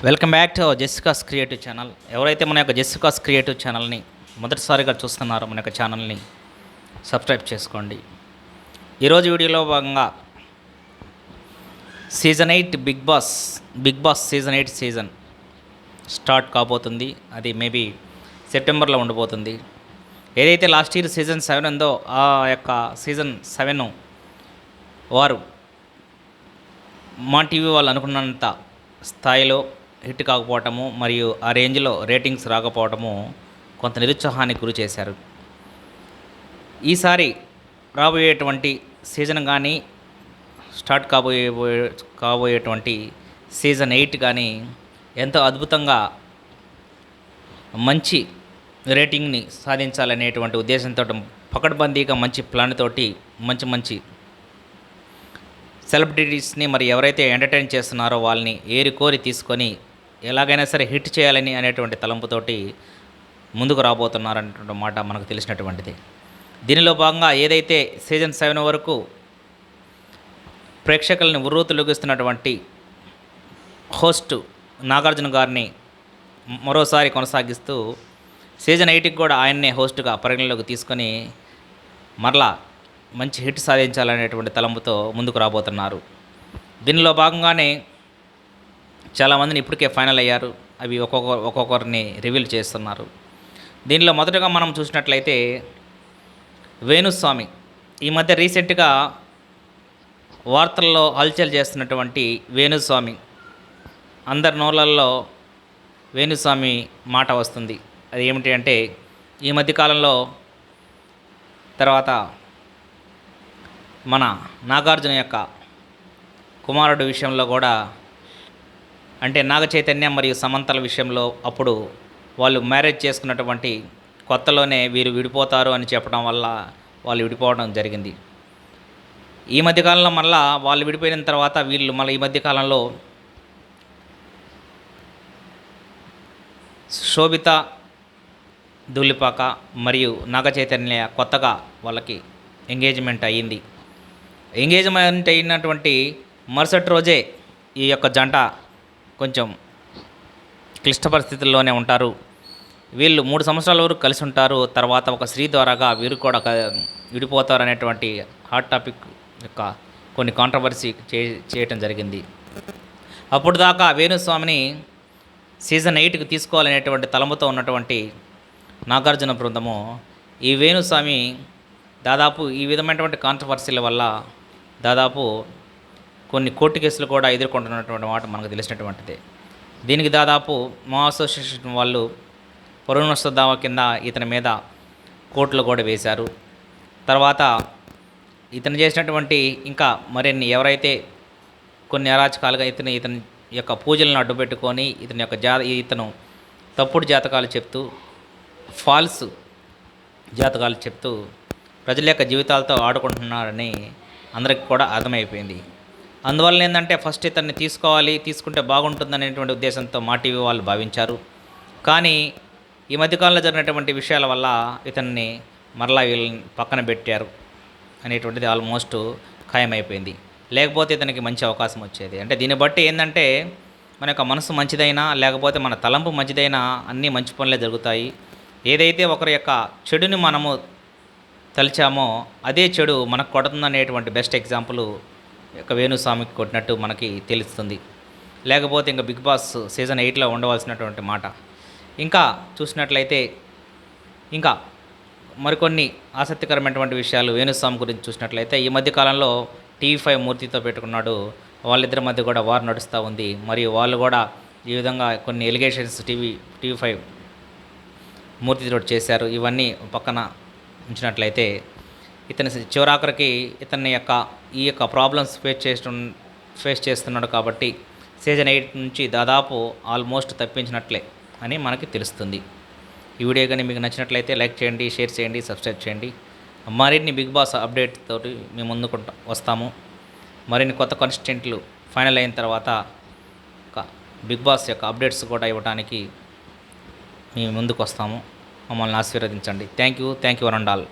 Welcome back to Jessica's creative channel. ఎవరైతే మన యొక్క జెసికాస్ క్రియేటివ్ ఛానల్ని మొదటిసారిగా చూస్తున్నారో మన యొక్క ఛానల్ని సబ్స్క్రైబ్ చేసుకోండి. ఈరోజు వీడియోలో భాగంగా season 8 Bigg Boss season start కాబోతుంది. అది మేబీ సెప్టెంబర్లో ఉండబోతుంది. ఏదైతే లాస్ట్ ఇయర్ సీజన్ 7 ఉందో ఆ యొక్క సీజన్ 7 వారు మా టీవీ వాళ్ళు అనుకున్నంత స్థాయిలో హిట్ కాకపోవటము మరియు ఆ రేంజ్లో రేటింగ్స్ రాకపోవటము కొంత నిరుత్సాహానికి గురి చేశారు. ఈసారి రాబోయేటువంటి సీజన్ కానీ స్టార్ట్ కాబోయేటువంటి సీజన్ 8 కానీ ఎంతో అద్భుతంగా మంచి రేటింగ్ని సాధించాలనేటువంటి ఉద్దేశంతో పకడ్బందీగా మంచి ప్లాన్ తోటి మంచి సెలబ్రిటీస్ని మరి ఎవరైతే ఎంటర్టైన్ చేస్తున్నారో వాళ్ళని ఏరికోరి తీసుకొని ఎలాగైనా సరే హిట్ చేయాలని అనేటువంటి తలంపుతోటి ముందుకు రాబోతున్నారనేటువంటి మాట మనకు తెలిసినటువంటిది. దీనిలో భాగంగా ఏదైతే సీజన్ 7 వరకు ప్రేక్షకుల్ని ఉర్రూతలూగిస్తున్నటువంటి హోస్ట్ నాగార్జున గారిని మరోసారి కొనసాగిస్తూ సీజన్ 8కి కూడా ఆయన్నే హోస్ట్గా పరిగణలోకి తీసుకొని మరలా మంచి హిట్ సాధించాలనేటువంటి తలంపుతో ముందుకు రాబోతున్నారు. దీనిలో భాగంగానే చాలామందిని ఇప్పటికే ఫైనల్ అయ్యారు. అవి ఒక్కొక్కరిని రివీల్ చేస్తున్నారు. దీనిలో మొదటగా మనం చూసినట్లయితే వేణుస్వామి ఈ మధ్య రీసెంట్గా వార్తల్లో హల్చల్ చేస్తున్నటువంటి వేణుస్వామి, అందరి నోళ్ళల్లో వేణుస్వామి మాట వస్తుంది. అది ఏమిటి అంటే ఈ మధ్యకాలంలో తర్వాత మన నాగార్జున యొక్క కుమారుడు విషయంలో కూడా, అంటే నాగ చైతన్య మరియు సమంతల విషయంలో అప్పుడు వాళ్ళు మ్యారేజ్ చేసుకున్నటువంటి కొత్తలోనే వీరు విడిపోతారు అని చెప్పడం వల్ల వాళ్ళు విడిపోవడం జరిగింది. ఈ మధ్యకాలంలో మళ్ళీ వాళ్ళు విడిపోయిన తర్వాత వీళ్ళు మళ్ళీ ఈ మధ్యకాలంలో శోభిత ధూళిపాక మరియు నాగ చైతన్య కొత్తగా వాళ్ళకి ఎంగేజ్మెంట్ అయ్యింది. ఎంగేజ్మెంట్ అయినటువంటి మరుసటి రోజే ఈ యొక్క జంట కొంచెం క్లిష్ట పరిస్థితుల్లోనే ఉంటారు. వీళ్ళు 3 సంవత్సరాల వరకు కలిసి ఉంటారు. తర్వాత ఒక స్త్రీ ద్వారాగా వీరు కూడా విడిపోతారు అనేటువంటి హాట్ టాపిక్ యొక్క కొన్ని కాంట్రవర్సీ చేయటం జరిగింది. అప్పుడు దాకా వేణుస్వామిని సీజన్ 8కి తీసుకోవాలనేటువంటి తలంపుతో ఉన్నటువంటి నాగార్జున బృందము ఈ వేణుస్వామి దాదాపు ఈ విధమైనటువంటి కాంట్రవర్సీల వల్ల దాదాపు కొన్ని కోర్టు కేసులు కూడా ఎదుర్కొంటున్నటువంటి మాట మనకు తెలిసినటువంటిదే. దీనికి దాదాపు మా అసోసియేషన్ వాళ్ళు పరువు నష్ట దావా కింద ఇతని మీద కోర్టులో కూడా వేశారు. తర్వాత ఇతను చేసినటువంటి ఇంకా మరిన్ని ఎవరైతే కొన్ని అరాచకాలుగా ఇతని యొక్క పూజలను అడ్డుపెట్టుకొని ఇతను తప్పుడు జాతకాలు చెప్తూ ఫాల్స్ జాతకాలు చెప్తూ ప్రజల యొక్క జీవితాలతో ఆడుకుంటున్నారని అందరికి కూడా అర్థమైపోయింది. అందువల్ల ఏంటంటే ఫస్ట్ ఇతన్ని తీసుకుంటే బాగుంటుందనేటువంటి ఉద్దేశంతో మా టీవీ వాళ్ళు భావించారు. కానీ ఈ మధ్యకాలంలో జరిగినటువంటి విషయాల వల్ల ఇతన్ని మరలా వీళ్ళని పక్కన పెట్టారు అనేటువంటిది ఆల్మోస్ట్ ఖాయమైపోయింది. లేకపోతే ఇతనికి మంచి అవకాశం వచ్చేది. అంటే దీన్ని బట్టి ఏంటంటే మన యొక్క మనసు మంచిదైనా లేకపోతే మన తలంపు మంచిదైనా అన్నీ మంచి పనులే జరుగుతాయి. ఏదైతే ఒకరి యొక్క చెడుని మనము తలిచామో అదే చెడు మనకు కొడుతుందనేటువంటి బెస్ట్ ఎగ్జాంపుల్ యొక్క వేణుస్వామికి కొట్టినట్టు మనకి తెలుస్తుంది. లేకపోతే ఇంకా బిగ్ బాస్ సీజన్ 8లో ఉండవలసినటువంటి మాట. ఇంకా చూసినట్లయితే ఇంకా మరికొన్ని ఆసక్తికరమైనటువంటి విషయాలు వేణుస్వామి గురించి చూసినట్లయితే ఈ మధ్యకాలంలో TV5 మూర్తితో పెట్టుకున్నాడు. వాళ్ళిద్దరి మధ్య కూడా వార్ నడుస్తూ ఉంది. మరియు వాళ్ళు కూడా ఈ విధంగా కొన్ని ఎలిగేషన్స్ TV5 మూర్తితో చేశారు. ఇవన్నీ పక్కన ఉంచినట్లయితే ఇతని చివరాఖరికి ఈ యొక్క ప్రాబ్లమ్స్ ఫేస్ చేస్తున్నాడు కాబట్టి సీజన్ 8 నుంచి దాదాపు ఆల్మోస్ట్ తప్పించినట్లే అని మనకి తెలుస్తుంది. ఈ వీడియో కానీ మీకు నచ్చినట్లయితే లైక్ చేయండి, షేర్ చేయండి, సబ్స్క్రైబ్ చేయండి. మరిన్ని బిగ్ బాస్ అప్డేట్ తోటి మేము ముందుకు వస్తాము. మరిన్ని కొత్త కంటెంట్లు ఫైనల్ అయిన తర్వాత బిగ్ బాస్ యొక్క అప్డేట్స్ కూడా ఇవ్వడానికి మేము ముందుకు వస్తాము. మమ్మల్ని ఆశీర్వదించండి. Thank you one and all.